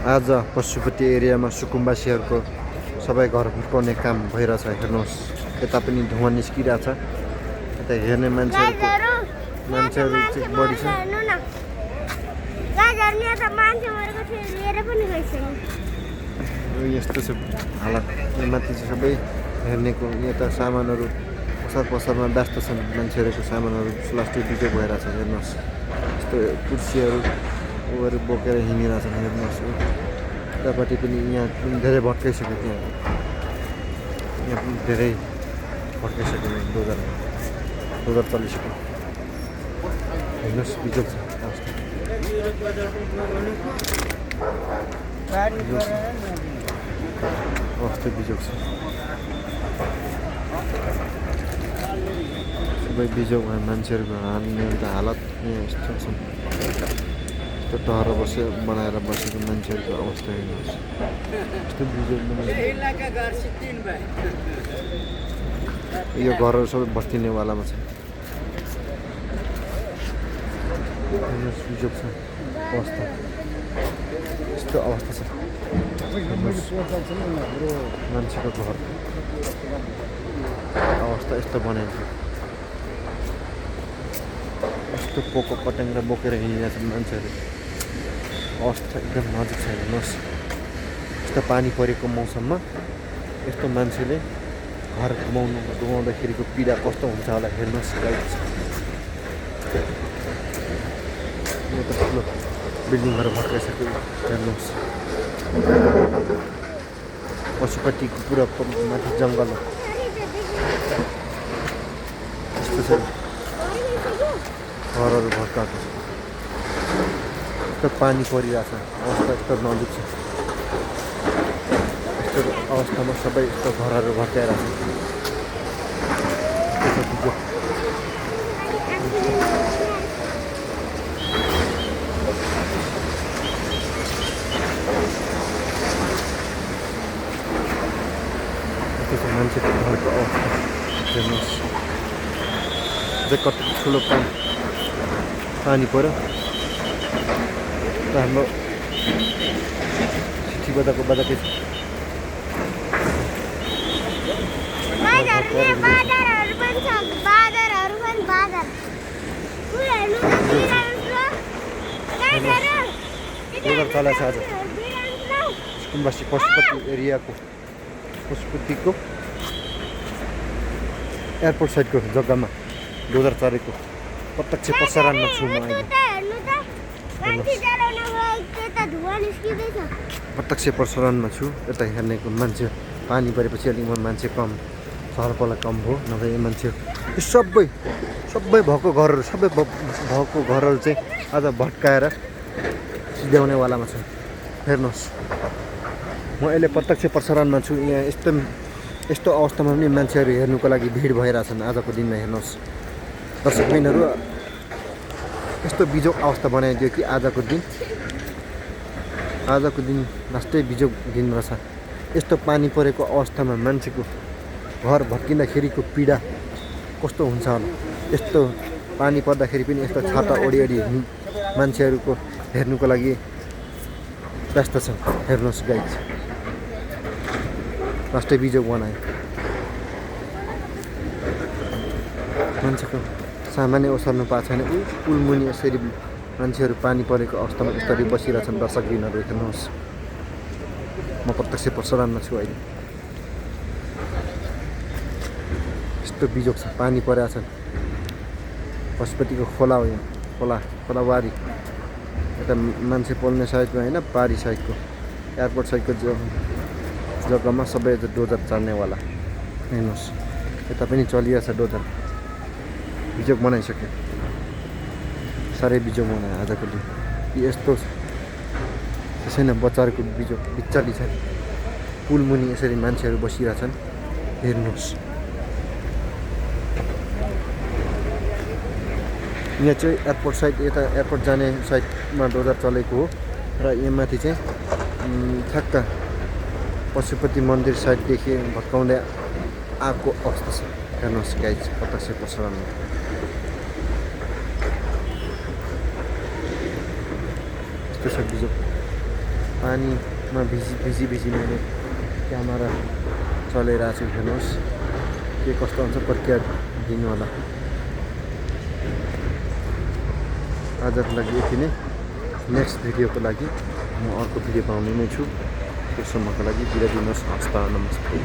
आज पशुपति एरियामा सुकुम्बासीहरूको सबै घर फर्काउने काम भइरहेछ। हेर्नुहोस्, यता पनि धुवा निस्किरहेछ। यता हेर्ने मान्छेहरू चाहिँ बढी छ। यस्तो छ हालत। माथि चाहिँ सबै हेर्नेको यता सामानहरू पसलमा व्यस्त छन्। मान्छेहरूको सामानहरू प्लास्टिक बिजो भइरहेछ। हेर्नुहोस्, यस्तो कुर्सीहरू बोकेर हिँडिरहेछन्। हेर्नुहोस्, यतापट्टि पनि यहाँ पनि धेरै भत्काइसक्यो। यहाँ पनि धेरै भत्काइसक्यो। डोजर चलिसक्यो। हेर्नुहोस्, बिजोग छ। अवस्था बिजोग छ। सबै बिजोग भयो। मान्छेहरूको हालत यहाँ यस्तो छ। यस्तो टहर बनाएर बसेको मान्छेहरूको अवस्था हेर्नुहोस्। यस्तो बिजोग यो घरहरू सबै भत्किनेवालामा छ। बिजोग छ अवस्था। यस्तो अवस्था छ मान्छेको घर अवस्था। यस्तो बनाएको यस्तो पोको पट्याङ्ग्रा बोकेर हिँडिरहेको छ मान्छेहरू। अवस्था एकदम नाजुक छ। हेर्नुहोस्, यस्तो पानी परेको मौसममा यस्तो मान्छेले घर घुमाउँदाखेरिको पीडा कस्तो हुन्छ होला। हेर्नुहोस्, यो त ठुलो बिल्डिङहरू भत्काइसक्यो। हेर्नुहोस्, पशुपतिको पुरा माथि जङ्गल हो। यस्तो छ घरहरू भत्काएको छ। यस्तो पानी परिरहेछ। अवस्था यस्तो नाजुक छ। यस्तो अवस्थामा सबै यस्तो घरहरू भत्काइरहेछ। मान्छेको घरको अवस्था हेर्नुहोस्। कति ठुलो पानी पऱ्यो। र हाम्रो चिठी बजाएकै छ। चलाएको छ आज सुकुम्बासी पशुपति एरियाको पशुपतिको एयरपोर्ट साइडको जग्गामा डोजर चलेको प्रत्यक्ष प्रसारणमा छु म अहिले। प्रत्यक्ष प्रसारणमा छु। यता हेर्नेको मान्छे पानी परेपछि अलिक मान्छे कम, चहलपहल कम भयो। नभए मान्छे सबै भएको घरहरू चाहिँ आज भत्काएर सिध्याउनेवालामा छ। हेर्नुहोस्, म अहिले प्रत्यक्ष प्रसारणमा छु। यहाँ यस्तो अवस्थामा पनि मान्छेहरू हेर्नुको लागि भिड भइरहेछन् आजको दिनमा। हेर्नुहोस् दर्शकबिनहरू, यस्तो बिजोग अवस्था बनाइदियो कि आजको दिन लास्टै बिजोग दिन रहेछ। यस्तो पानी परेको अवस्थामा मान्छेको घर भत्किँदाखेरिको पीडा कस्तो हुन्छ होला। यस्तो पानी पर्दाखेरि पनि यस्तो छाता ओढी मान्छेहरूको हेर्नुको लागि व्यस्त छन्। हेर्नुहोस् गाइज, लास्टै बिजोग बनायो। मान्छेको सामान्य ओसार्नु पाएको छैन। पुल मुनि यसरी मान्छेहरू पानी परेको अवस्थामा यसरी बसिरहेछन्। दर्शकबिनहरू हेर्नुहोस्, म प्रत्यक्ष प्रसारणमा छु अहिले। यस्तो बिजोग छ। पानी परेको छ। पशुपतिको खोला हो। यहाँ खोलावारी यता मान्छे पोल्ने साइडमा होइन, पारी साइडको एयरपोर्ट साइडको जग्गामा सबै डोजर चल्नेवाला। हेर्नुहोस्, यता पनि चलिरहेछ डोजर। बिजोग बनाइसक्यो। साह्रै बिजोग बनायो आजको दिन। यस्तो त्यसैन बच्चाहरूको बिजोग बिच्चाली छ। पुल मुनि यसरी मान्छेहरू बसिरहेछन्। हेर्नुहोस्, यहाँ चाहिँ एयरपोर्ट साइड, यता एयरपोर्ट जाने साइडमा डोजर चलेको हो। र यहाँ माथि चाहिँ ठ्याक्क पशुपति मन्दिर साइडदेखि भत्काउँदै आएको अवस्था छ। हेर्नुहोस् गाइज, प्रत्यक्ष प्रसारणमा यस्तो छ बिजोग। पानीमा भिजी मैले क्यामेरा चलाइरहेको छु। हेर्नुहोस् के कस्तो हुन्छ प्रक्रिया दिनु होला। आजको लागि यति नै। नेक्स्ट भिडियोको लागि म अर्को भिडियो बनाउने नै छु। त्यससम्मको लागि बिदा दिनुहोस्। हस्त नमस्ते।